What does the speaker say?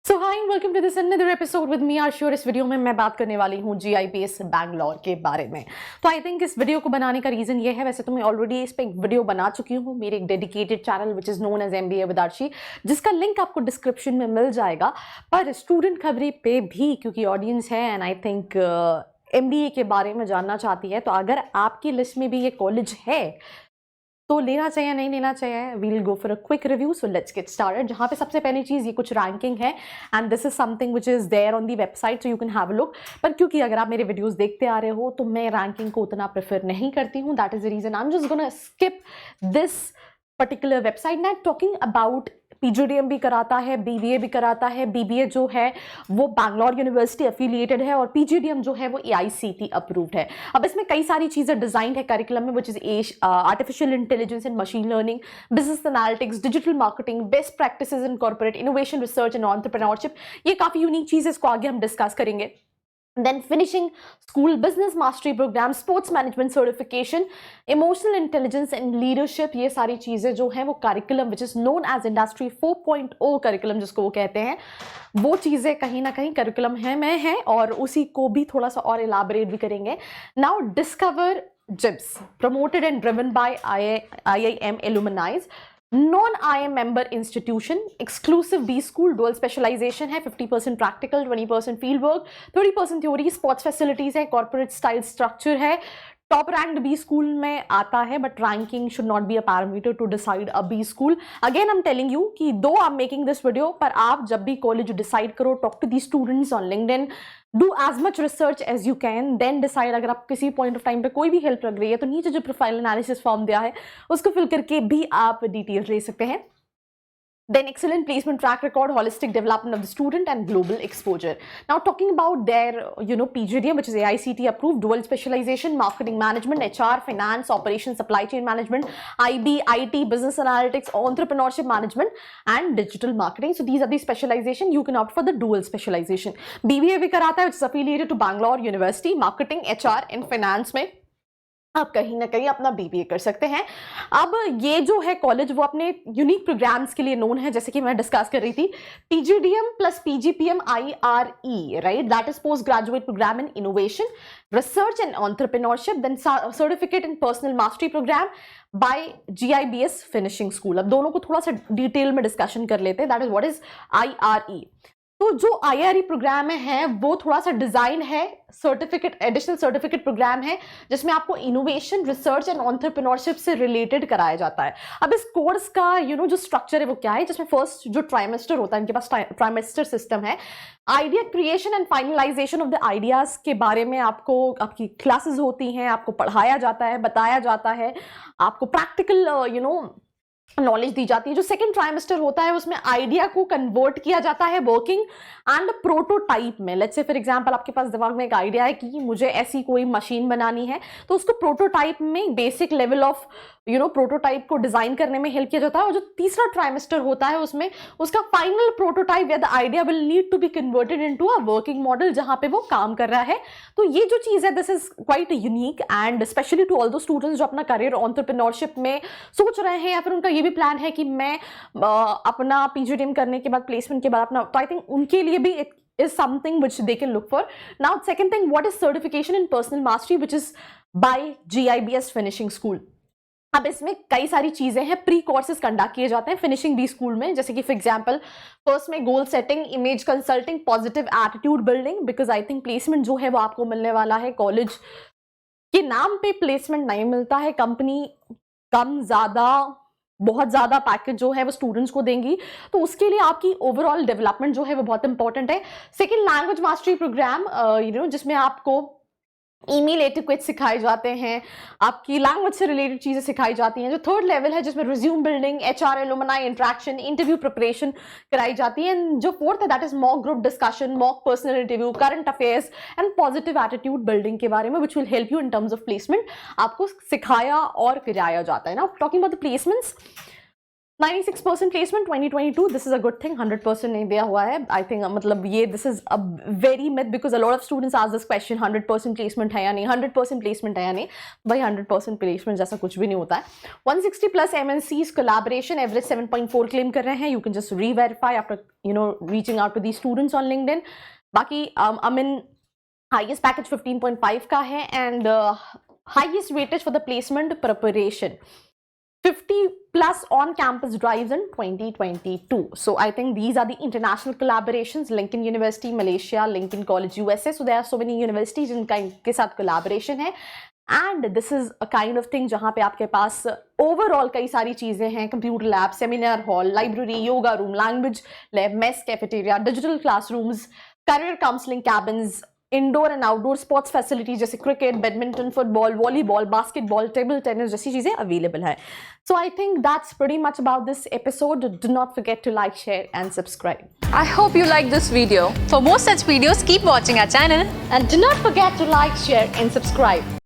So hi welcome to this another episode with me Ashu. इस video में मैं बात करने वाली हूँ जीआईपीएस बैंगलोर के बारे में। तो आई थिंक इस वीडियो को बनाने का रीजन ये है, वैसे तो मैं ऑलरेडी इस पे एक वीडियो बना चुकी हूँ मेरे एक dedicated channel which is known as MBA with Arshi, जिसका लिंक आपको डिस्क्रिप्शन में मिल जाएगा। पर स्टूडेंट खबरी पे भी क्योंकि ऑडियंस है एंड आई थिंक एमबीए के बारे में जानना चाहती है, तो अगर आपकी लिस्ट में भी ये कॉलेज है तो लेना चाहिए नहीं लेना चाहिए, we'll go for a quick review. So let's get started. जहाँ पे सबसे पहली चीज़, ये कुछ रैंकिंग है and this is something which is there on the website, so you can have a look. पर क्योंकि अगर आप मेरे वीडियोस देखते आ रहे हो तो मैं रैंकिंग को उतना प्रेफर नहीं करती हूँ, that is the reason I am just gonna skip this particular website. ना टॉकिंग अबाउट पीजीडीएम भी कराता है, बीबीए भी कराता है। बीबीए जो है वो बैंगलोर यूनिवर्सिटी एफिलिएटेड है और पीजीडीएम जो है वो एआईसीटी अप्रूव्ड है। अब इसमें कई सारी चीजें डिजाइन है करिकुलम में, which is artificial intelligence and machine learning, business analytics, digital marketing, best practices in corporate innovation, research and entrepreneurship. ये काफी यूनिक चीज है, इसको आगे हम डिस्कस करेंगे। Then finishing school business mastery program, sports management certification, emotional intelligence and leadership, ये सारी चीजें जो हैं वो curriculum which is known as industry 4.0 curriculum जिसको वो कहते हैं, वो चीजें कहीं ना कहीं करिकुलम में है और उसी को भी थोड़ा सा और इलाबरेट भी करेंगे। Now discover JIBS, promoted and driven by IIM alumni, non IIM member institution, exclusive B school, dual specialization है, 50% practical, 20% field work, 30% theory, sports facilities है, कॉर्पोरेट स्टाइल स्ट्रक्चर है। टॉप रैंक्ड बी स्कूल में आता है, but ranking should not be a parameter to decide a B school. Again I am telling you कि though I am making this video, पर आप जब भी कॉलेज डिसाइड करो, talk to the students on LinkedIn, do as much research as you can, then decide. अगर आप किसी point of time पे कोई भी हेल्प लग रही है तो नीचे जो प्रोफाइल एनालिसिस फॉर्म दिया है उसको फिल करके भी आप डिटेल्स ले सकते हैं। Then excellent placement track record, holistic development of the student and global exposure. Now talking about their PGDM, which is AICT approved, dual specialization, marketing management, HR, finance, operations, supply chain management, IB, IT, business analytics, entrepreneurship management and digital marketing. So these are the specialization. You can opt for the dual specialization. BBA भी कराता है, which is affiliated to Bangalore University, marketing, HR and finance में आप कहीं ना कहीं अपना BBA कर सकते हैं। अब ये जो है कॉलेज वो अपने यूनिक प्रोग्राम्स के लिए नोन है, जैसे कि मैं डिस्कस कर रही थी, PGDM plus PGPM IRE, right, that is post graduate program in innovation, research and entrepreneurship, then certificate in personal mastery program by GIBS finishing school. अब दोनों को थोड़ा सा डिटेल में डिस्कशन कर लेते हैं, that is what is IRE। तो जो IRE प्रोग्राम है वो थोड़ा सा डिजाइन है, सर्टिफिकेट, एडिशनल सर्टिफिकेट प्रोग्राम है, जिसमें आपको इनोवेशन, रिसर्च एंड एंटरप्रेन्योरशिप से रिलेटेड कराया जाता है। अब इस कोर्स का जो स्ट्रक्चर है वो क्या है, जिसमें फर्स्ट जो ट्राइमेस्टर होता है, इनके पास ट्राइमेस्टर सिस्टम है, idea creation and finalisation of the ideas के बारे में आपको आपकी क्लासेस होती हैं, आपको पढ़ाया जाता है, बताया जाता है, आपको प्रैक्टिकल नॉलेज दी जाती है। जो सेकंड ट्राइमेस्टर होता है उसमें आइडिया को कन्वर्ट किया जाता है वर्किंग एंड प्रोटोटाइप में। लेट्स से फॉर एग्जांपल आपके पास दिमाग में एक आइडिया है कि मुझे ऐसी कोई मशीन बनानी है, तो उसको प्रोटोटाइप में बेसिक लेवल ऑफ प्रोटोटाइप को डिजाइन करने में हेल्प किया जाता है। और जो तीसरा ट्राइमेस्टर होता है उसमें उसका फाइनल प्रोटोटाइप या the idea will need to be converted into a working model जहां पे वो काम कर रहा है। तो ये जो चीज है this is quite unique and specially to all those students जो अपना करियर एंटरप्रेन्योरशिप में सोच रहे हैं, या फिर उनका ये भी प्लान है कि मैं अपना पीजीडीएम करने के बाद, प्लेसमेंट के बाद अपना, तो आई थिंक उनके लिए भी it is something which they can look for. Now second thing, what is certification in personal mastery, which is by GIBS finishing school. अब इसमें कई सारी चीजें हैं, प्री कोर्सेज कंडक्ट किए जाते हैं फिनिशिंग बी स्कूल में, जैसे कि फॉर एग्जांपल फर्स्ट में goal setting, image consulting, positive attitude building, because I think placement जो है वो आपको मिलने वाला है, कॉलेज के नाम पे प्लेसमेंट नहीं मिलता है, कंपनी कम ज्यादा बहुत ज्यादा पैकेज जो है वो स्टूडेंट्स को देंगी, तो उसके लिए आपकी ओवरऑल डेवलपमेंट जो है वो बहुत इंपॉर्टेंट है। सेकेंड, लैंग्वेज मास्टरी प्रोग्राम, जिसमें आपको ईमेल एटिक्वेट सिखाए जाते हैं, आपकी लैंग्वेज से रिलेटेड चीजें सिखाई जाती हैं। जो थर्ड लेवल है जिसमें resume building, HR alumni interaction, interview preparation कराई जाती है। जो फोर्थ है that is mock group discussion, mock personal interview, current affairs and positive attitude building के बारे में, which will help you in terms of placement, आपको सिखाया और कराया जाता है ना। Talking about the placements, 96% placement 2022, this is a good thing. 100% नहीं दिया हुआ है. आई थिंक मतलब ये this is a very myth because a lot of students ask this question 100% placement है या नहीं, 100% प्लेसमेंट है या नहीं. भाई 100% प्लेसमेंट जैसा कुछ भी नहीं होता है. 160 plus MNCs collaboration, average 7.4 claim कर रहे हैं. You can just reverify after reaching out to the students on LinkedIn. बाकी अमिन हाईएस्ट पैकेज 15.5 का है and highest weightage for the placement preparation 50 plus on-campus drives in 2022. So I think these are the international collaborations. Lincoln University, Malaysia, Lincoln College, USA. So there are so many universities जिनका इनके साथ collaboration है. And this is a kind of thing जहाँ पे आपके पास overall कई सारी चीज़ें हैं. Computer lab, seminar hall, library, yoga room, language lab, mess, cafeteria, digital classrooms, career counseling cabins, indoor and outdoor sports facilities जैसे cricket, badminton, football, volleyball, basketball, table tennis जैसी चीजें अवेलेबल है. So I think that's pretty much about this episode. Do not forget to like, share and subscribe. I hope you like this video. For more such videos, keep watching our channel. And do not forget to like, share and subscribe.